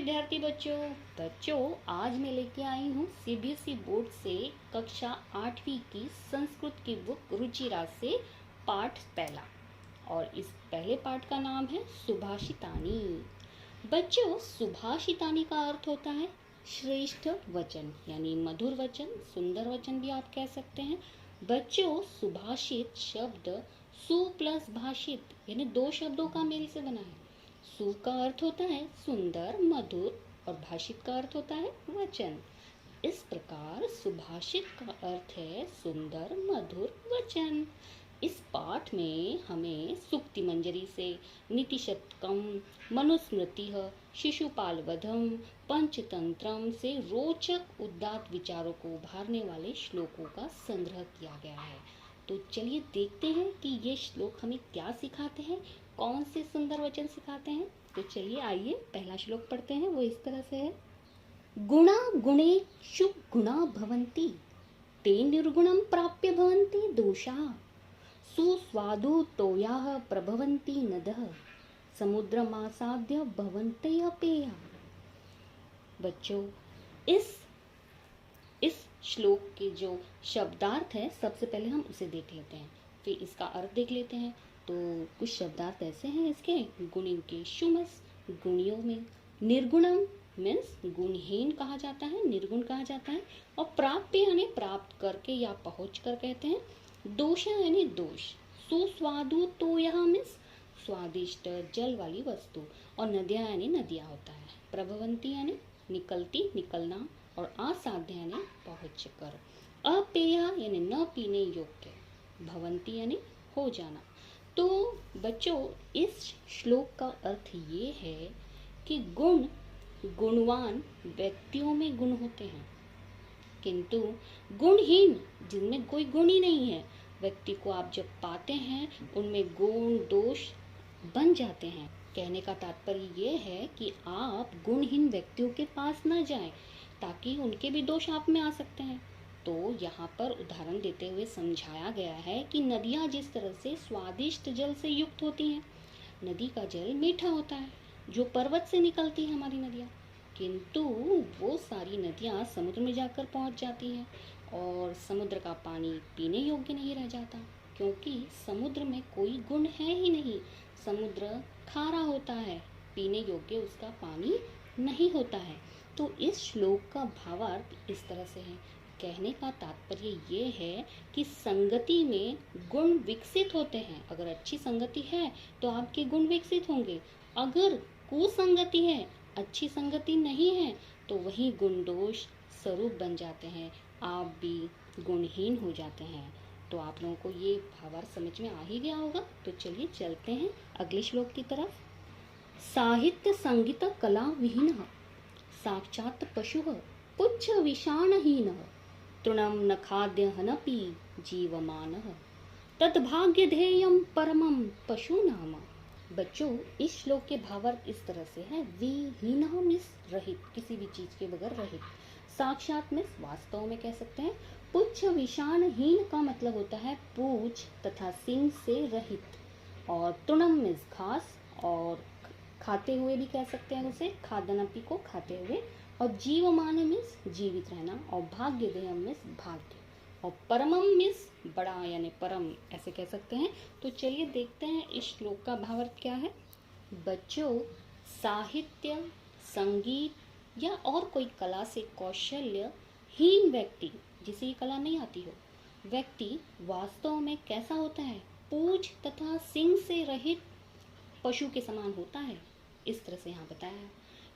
विद्यार्थी बच्चों आज मैं लेके आई हूँ सीबीएसई बोर्ड से कक्षा 8वीं की संस्कृत की बुक रुचिरा से पाठ पहला। और इस पहले पाठ का नाम है सुभाषितानी। बच्चों, सुभाषितानी का अर्थ होता है श्रेष्ठ वचन, यानी मधुर वचन, सुंदर वचन भी आप कह सकते हैं। बच्चों, सुभाषित शब्द सु प्लस भाषित यानी दो शब्दों का मेल से बना है। सु का अर्थ होता है सुंदर मधुर और भाषित का अर्थ होता है वचन। इस प्रकार सुभाषित का अर्थ है सुंदर मधुर वचन। इस पाठ में हमें सुक्ति मंजरी से नीतिशतकम, मनुस्मृति, शिशुपाल वधम, पंचतंत्रम से रोचक उदात्त विचारों को उभारने वाले श्लोकों का संग्रह किया गया है। तो चलिए देखते हैं कि ये श्लोक हमें क्या सिखाते हैं, कौन से सुंदर वचन सिखाते हैं। तो चलिए आइए पहला श्लोक पढ़ते हैं। वो इस तरह से है, गुणा गुणेषु गुणा भवन्ति ते निर्गुणं प्राप्य भवन्ति दोषा सुस्वादु तोयाः प्रभवन्ति नदः समुद्रमासाद्य भवन्त्यः पेया। बच्चों, इस श्लोक के जो शब्दार्थ है सबसे पहले हम उसे देख लेते हैं, फिर इसका अर्थ देख लेते हैं। तो कुछ शब्दार्थ ऐसे हैं इसके, गुणियों के शुमस, गुणियों में, निर्गुणम मीन्स गुणहीन कहा जाता है, निर्गुण कहा जाता है, और प्राप्य यानी प्राप्त करके या पहुँच कर कहते हैं, दोष यानी दोष, सुस्वादु तो यह मीन्स स्वादिष्ट जल वाली वस्तु, और नदियाँ यानी नदियाँ होता है, प्रभवंती यानी निकलती निकलना, और असाध्य यानी पहुँच कर, अपेया यानी न पीने योग्य, भवंती यानी हो जाना। तो बच्चों, इस श्लोक का अर्थ ये है कि गुणवान व्यक्तियों में गुण होते हैं, किंतु गुणहीन जिनमें कोई गुण ही नहीं है व्यक्ति को आप जब पाते हैं उनमें गुण दोष बन जाते हैं। कहने का तात्पर्य ये है कि आप गुणहीन व्यक्तियों के पास न जाएं, ताकि उनके भी दोष आप में आ सकते हैं। तो यहाँ पर उदाहरण देते हुए समझाया गया है कि नदियाँ जिस तरह से स्वादिष्ट जल से युक्त होती हैं, नदी का जल मीठा होता है, जो पर्वत से निकलती है हमारी नदियाँ, किंतु वो सारी नदियाँ समुद्र में जाकर पहुँच जाती हैं और समुद्र का पानी पीने योग्य नहीं रह जाता, क्योंकि समुद्र में कोई गुण है ही नहीं। समुद्र खारा होता है, पीने योग्य उसका पानी नहीं होता है। तो इस श्लोक का भावार्थ इस तरह से है, कहने का तात्पर्य ये है कि संगति में गुण विकसित होते हैं। अगर अच्छी संगति है तो आपके गुण विकसित होंगे, अगर कुसंगति है, अच्छी संगति नहीं है, तो वही गुण दोष स्वरूप बन जाते हैं, आप भी गुणहीन हो जाते हैं। तो आप लोगों को ये भावार्थ समझ में आ ही गया होगा। तो चलिए चलते हैं अगले श्लोक की तरफ। साहित्य संगीत कला विहीनः साक्षात् पशुः पुच्छ विषाणहीनः तृणं न खाद्यहनपि जीवमानः तद्भाग्यधेयं परमं पशूनाम। बच्चों, इस श्लोक के भावार्थ इस तरह से है, विहीनः मीन्स रहित, किसी भी चीज के बगैर रहित, साक्षात मीन्स वास्तव में कह सकते हैं, पुच्छ विषाणहीन का मतलब होता है पूंछ तथा सींग से रहित, और तृणम मीन्स घास, और खाते हुए भी कह सकते हैं उसे, खादनपि को खाते हुए, और जीवमान मीन्स जीवित रहना, और भाग्यदेयम मीन्स भाग्य, और परमम मीन्स बड़ा यानी परम ऐसे कह सकते हैं। तो चलिए देखते हैं इस श्लोक का भावार्थ क्या है। बच्चों, साहित्य संगीत या और कोई कला से कौशल्यहीन व्यक्ति, जिसे ये कला नहीं आती हो, व्यक्ति वास्तव में कैसा होता है, पूंछ तथा सींग से रहित पशु के समान होता है। इस तरह से यहाँ बताया है,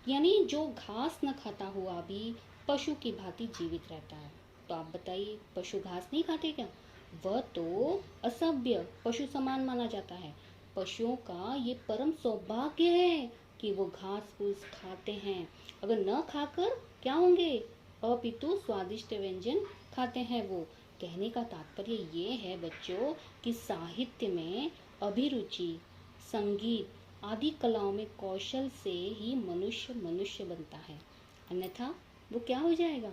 यानी जो घास न खाता हुआ भी पशु की भांति जीवित रहता है। तो आप बताइए, पशु घास नहीं खाते क्या? वह तो असभ्य पशु समान माना जाता है। पशुओं का ये परम सौभाग्य है कि वो घास फूस खाते हैं। अगर न खाकर क्या होंगे, अपितु स्वादिष्ट व्यंजन खाते हैं वो। कहने का तात्पर्य ये है बच्चों कि साहित्य में अभिरुचि, संगीत आदि कलाओं में कौशल से ही मनुष्य बनता है, अन्यथा वो क्या हो जाएगा,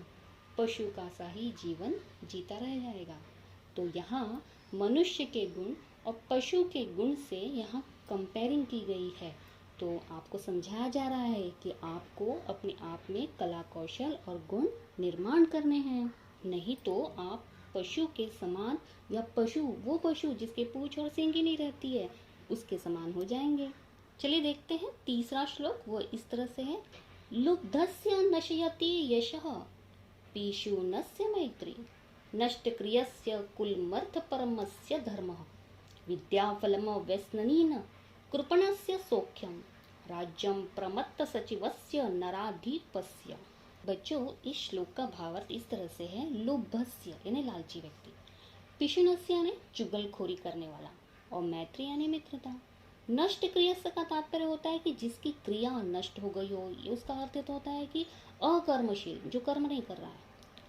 पशु का सा ही जीवन जीता रह जाएगा। तो यहाँ मनुष्य के गुण और पशु के गुण से यहाँ कंपेयरिंग की गई है। तो आपको समझाया जा रहा है कि आपको अपने आप में कला कौशल और गुण निर्माण करने हैं, नहीं तो आप पशु के समान या वो पशु जिसके पूंछ और सींग नहीं रहती है उसके समान हो जाएंगे। चलिए देखते हैं तीसरा श्लोक, वो इस तरह से है। लुब्धस्य नशयति यशः पीशूनस्य मैत्री नष्टक्रियस्य कुलमर्थ परमस्य धर्मः विद्याफलम व्यसनेन कृपणस्य सौख्यम राज्यम प्रमत्त सचिवस्य नराधिपस्य। बच्चों, इस श्लोक का भावार्थ इस तरह से है। लुब्धस्य यानी लालची व्यक्ति, पिशुनस्य यानी चुगलखोरी करने वाला, और मैत्री यानी मित्रता। नष्ट क्रियस्य का तात्पर्य होता है कि जिसकी क्रिया नष्ट हो गई हो, ये उसका अर्थ तो होता है कि अकर्मशील, जो कर्म नहीं कर रहा है,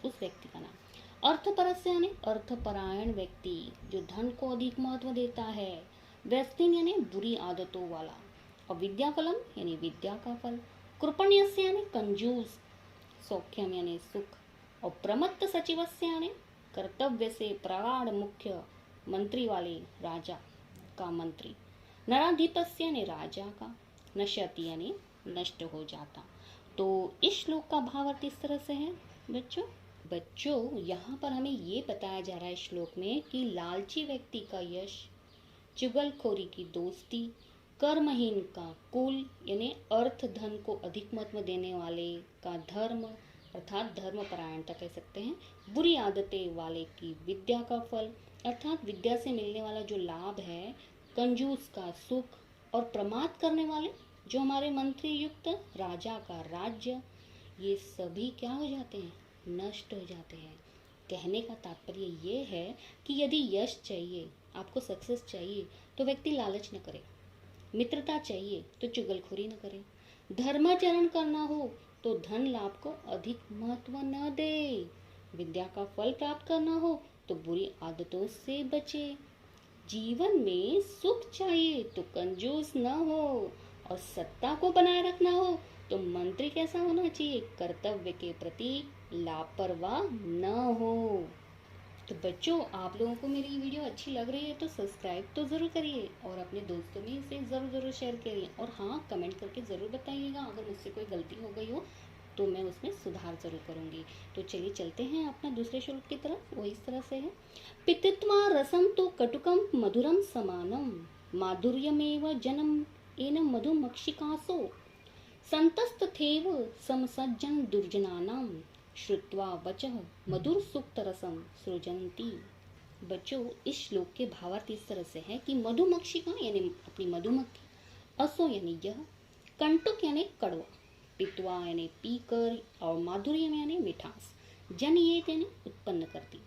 उस व्यक्ति का नाम। अर्थपरस्य यानी अर्थपरायण व्यक्ति, जो धन को अधिक महत्व देता है। व्यस्तिन यानी बुरी आदतों वाला, और विद्याफलम यानी विद्या का फल। कृपण्यस्य यानी कंजूस, सौख्यम यानी सुख, और प्रमत्त सचिवस्य यानी कर्तव्य से प्रगाढ़ मुख्य मंत्री वाले राजा का मंत्री। नराधिपस्य यानी राजा का। नश्यति यानी नष्ट हो जाता। तो इस श्लोक का भावार्थ इस तरह से है बच्चों यहाँ पर हमें ये बताया जा रहा है श्लोक में कि लालची व्यक्ति का यश, चुगलखोरी की दोस्ती, कर्महीन का कुल यानी अर्थ धन को अधिक महत्व देने वाले का धर्म अर्थात धर्मपरायणता कह सकते हैं, बुरी आदतें वाले की विद्या का फल अर्थात विद्या से मिलने वाला जो लाभ है, कंजूस का सुख, और प्रमाद करने वाले जो हमारे मंत्री युक्त राजा का राज्य, ये सभी क्या हो जाते हैं, नष्ट हो जाते हैं। कहने का तात्पर्य ये है कि यदि यश चाहिए, आपको सक्सेस चाहिए, तो व्यक्ति लालच न करे। मित्रता चाहिए तो चुगलखोरी न करे। धर्माचरण करना हो तो धन लाभ को अधिक महत्व न दे। विद्या का फल प्राप्त करना हो तो बुरी आदतों से बचे। जीवन में सुख चाहिए तो कंजूस न हो, और सत्ता को बनाए रखना हो तो मंत्री कैसा होना चाहिए, कर्तव्य के प्रति लापरवाह न हो। तो बच्चों, आप लोगों को मेरी वीडियो अच्छी लग रही है तो सब्सक्राइब तो ज़रूर करिए और अपने दोस्तों में इसे ज़रूर शेयर करिए, और हाँ, कमेंट करके ज़रूर बताइएगा अगर मुझसे कोई गलती हो गई हो तो मैं उसमें सुधार जरूर करूँगी। तो चलिए चलते हैं अपना दूसरे श्लोक की तरफ। वो इस तरह से है। पितृत्वा रसम तो कटुकम मधुरम समानम माधुर्यमेव जनम एन मधुमक्षिकासो संतस्तथेव समसज्जन दुर्जनानाम श्रुत्वा वचः मधुर सुक्त रसम सृजन्ति। बच्चों, इस श्लोक के भावार्थ इस तरह से है कि मधुमक्षिका यानी अपनी मधुमक्खी, असो यानी यह, कंटुक यानी कड़वा, पित्वा यानी पीकर, और माधुर्य यानी मिठास, जनयेत यानी उत्पन्न करती,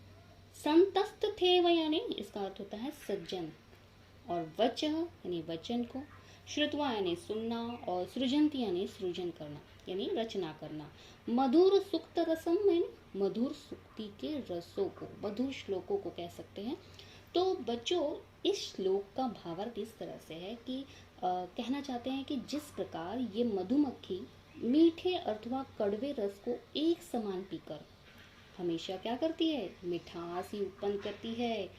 संतस्त थेव यानी इसका अर्थ होता है सज्जन, और वचः यानी वचन को, श्रुत्वा यानी सुनना, और सृजन्ति यानी सृजन करना यानी रचना करना, मधुर सुक्त रसम यानी मधुर सुक्ति के रसों को, मधुर श्लोकों को कह सकते हैं। तो बच्चों, इस श्लोक का भावार्थ इस तरह से है कि कहना चाहते हैं कि जिस प्रकार ये मधुमक्खी मीठे अथवा कड़वे रस को एक समान पीकर हमेशा क्या करती है, मिठास ही उत्पन्न करती है,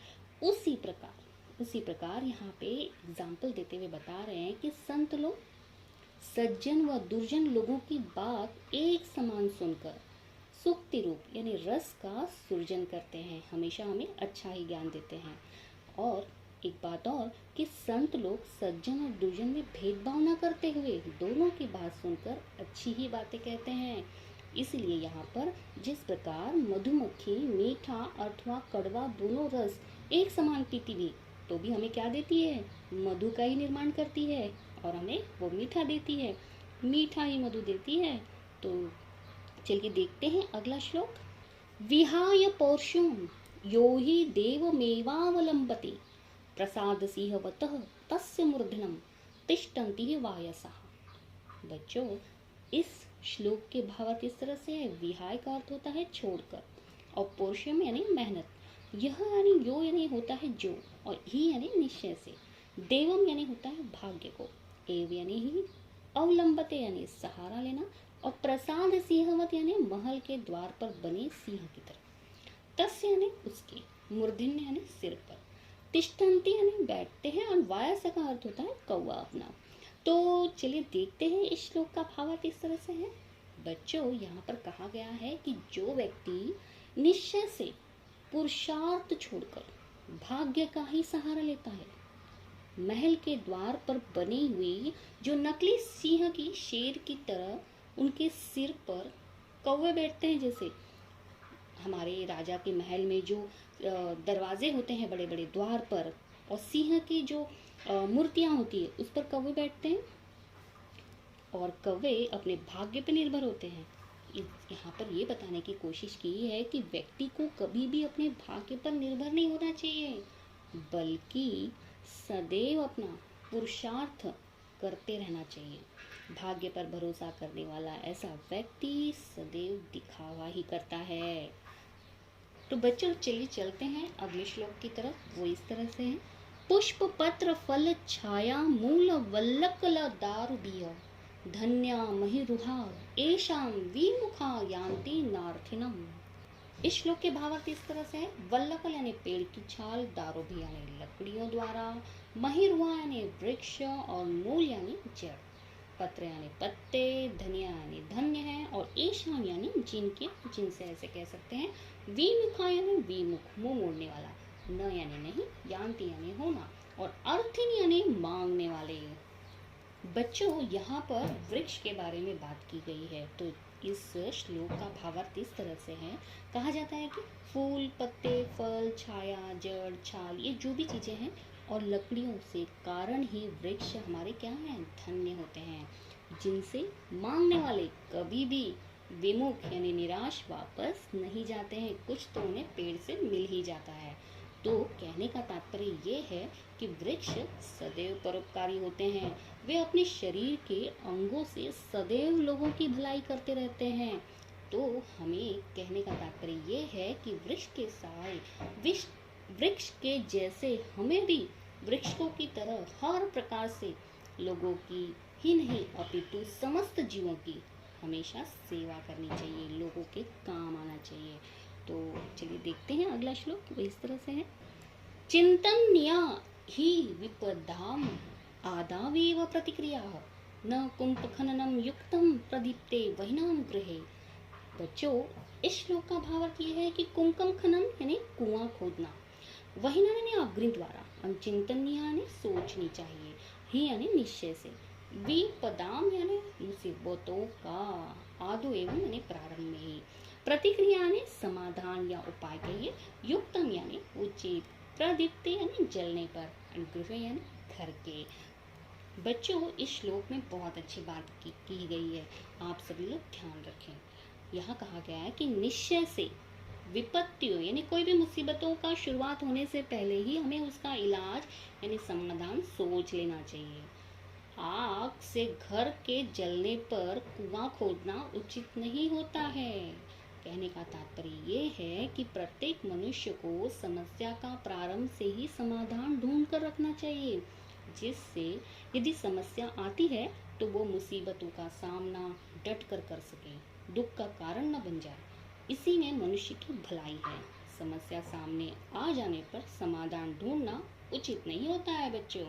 उसी प्रकार यहाँ पे एग्जाम्पल देते हुए बता रहे हैं कि संत लोग सज्जन व दुर्जन लोगों की बात एक समान सुनकर सुक्ति रूप यानी रस का सृजन करते हैं, हमेशा हमें अच्छा ही ज्ञान देते हैं। और एक बात और कि संत लोग सज्जन और दुर्जन में भेदभाव न करते हुए दोनों की बात सुनकर अच्छी ही बातें कहते हैं। इसलिए यहाँ पर जिस प्रकार मधुमक्खी मीठा अथवा कड़वा दोनों रस एक समान पीती भी तो भी हमें क्या देती है, मधु का ही निर्माण करती है, और हमें वो मीठा देती है, मीठा ही मधु देती है। तो चलिए देखते हैं अगला श्लोक। विहाय पौरुषं यो हि देवमेवावलंबते प्रसाद सिंहवतः तस्य मूर्धनम तिष्ठन्ति वायसः। बच्चों, इस श्लोक के भावार्थ इस तरह से है। विहाय का अर्थ होता है छोड़कर, और पौरुषम यानी मेहनत, यह यानी यो यानी होता है जो, और ही यानी निश्चय से, देवम यानी होता है भाग्य को, एव यानी ही, अवलंबते यानी सहारा लेना, और प्रसाद सिंहवत यानी महल के द्वार पर बने सिंह की तरह, तस्य यानी उसके, मूर्धन्य यानी सिर पर, तिष्ठन्ति यानी बैठते हैं, और वायस का अर्थ होता है कौवा अपना, तो चलिए देखते हैं इस श्लोक का भावार्थ इस तरह से है। बच्चों, यहाँ पर कहा गया है कि जो व्यक्ति निश्चय से पुरुषार्थ छोड़कर भाग्य का ही सहारा लेता है, महल के द्वार पर बनी हुई जो नकली सिंह की शेर की तरह उनके सिर पर कौवे बैठते हैं, जैसे हमारे राजा के महल में जो दरवाजे होते हैं बड़े बड़े द्वार पर, और सिंह की जो मूर्तियां होती है उस पर कौवे बैठते हैं, और कौवे अपने भाग्य पर निर्भर होते हैं। यहाँ पर ये बताने की कोशिश की है कि व्यक्ति को कभी भी अपने भाग्य पर निर्भर नहीं होना चाहिए, बल्कि सदैव अपना पुरुषार्थ करते रहना चाहिए। भाग्य पर भरोसा करने वाला ऐसा व्यक्ति सदैव दिखावा ही करता है। तो बच्चों चलिए चलते हैं अगले श्लोक की तरफ। वो इस तरह से है। पुष्प पत्र फल छाया मूल वल्लकल दारुबिय धन्या महिरुहा एशाम विमुखा यान्ति नार्थिनम। इस श्लोक के भावार्थ इस तरह से है। वल्लकल यानी पेड़ की छाल, दारुभी यानी लकड़ियों द्वारा, महिरुहा यानी वृक्ष, और मूल यानी जड़, पत्र यानी पत्ते, धनिया यानी धन्य है, और ईशान यानी जिनके, जिनसे ऐसे कह सकते हैं। विमुखा यानी विमुख, मुंह मोड़ने वाला, न यानी नहीं, यान्ति यानी होना, और अर्थिन यानी मांगने वाले। बच्चों, यहाँ पर वृक्ष के बारे में बात की गई है। तो इस श्लोक का भावार्थ इस तरह से है। कहा जाता है कि फूल, पत्ते, फल, छाया, जड़, छाल, ये जो भी चीजें हैं और लकड़ियों से कारण ही वृक्ष हमारे क्या हैं, धन्य होते हैं, जिनसे मांगने वाले कभी भी विमुख यानी निराश वापस नहीं जाते हैं। कुछ तो उन्हें पेड़ से मिल ही जाता है। तो कहने का तात्पर्य ये है कि वृक्ष सदैव परोपकारी होते हैं। वे अपने शरीर के अंगों से सदैव लोगों की भलाई करते रहते हैं। तो हमें कहने का तात्पर्य ये है कि वृक्ष के साए, वृक्ष के जैसे हमें भी वृक्षों की तरह हर प्रकार से लोगों की ही नहीं अपितु समस्त जीवों की हमेशा सेवा करनी चाहिए, लोगों के काम आना चाहिए। तो चलिए देखते हैं अगला श्लोक। वो इस तरह से है। चिंतन्या ही विपदाम आदावेव प्रतिक्रिया न कुंभखननम युक्तम प्रदीप्ते वहिनाम गृहे। बच्चों, इस श्लोक का भावार्थ ये है कि कुंभकम खनन यानी कुआं खोदना, वहिना यानी अग्नि द्वारा, चिंतन्या यानी सोचनी चाहिए, ही यानी निश्चय से, विपदाम यानी मुसीबतों का, आदो एवं यानी प्रारंभ में ही, प्रतिक्रिया यानी समाधान या उपाय कहिए, युक्तम यानी उचित, प्रदीप्ते यानी जलने पर, गृह यानी घर के। बच्चों, इस श्लोक में बहुत अच्छी बात की गई है, आप सभी लोग ध्यान रखें। यहाँ कहा गया है कि निश्चय से विपत्तियों यानी कोई भी मुसीबतों का शुरुआत होने से पहले ही हमें उसका इलाज यानी समाधान सोच लेना चाहिए। आग से घर के जलने पर कुआं खोदना उचित नहीं होता है। कहने का तात्पर्य ये है कि प्रत्येक मनुष्य को समस्या का प्रारंभ से ही समाधान ढूंढ कर रखना चाहिए, जिससे यदि समस्या आती है तो वो मुसीबतों का सामना डट कर सके, दुख का कारण न बन जाए। इसी में मनुष्य की भलाई है। समस्या सामने आ जाने पर समाधान ढूंढना उचित नहीं होता है बच्चों।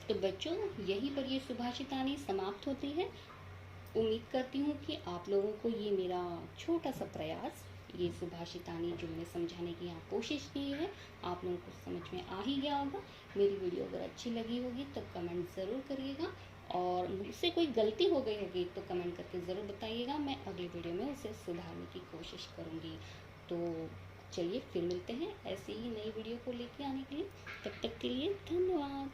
तो बच्चों, यहीं पर ये सुभाषितानी समाप्त होती है। उम्मीद करती हूँ कि आप लोगों को ये मेरा छोटा सा प्रयास, ये सुभाषितानी जो मैंने समझाने की यहाँ कोशिश की है, आप लोगों को समझ में आ ही गया होगा। मेरी वीडियो अगर अच्छी लगी होगी तो कमेंट ज़रूर करिएगा, और मुझसे कोई गलती हो गई होगी तो कमेंट करके ज़रूर बताइएगा। मैं अगली वीडियो में उसे सुधारने की कोशिश करूँगी। तो चलिए फिर मिलते हैं ऐसी ही नई वीडियो को लेके आने के लिए। तब तक के लिए धन्यवाद।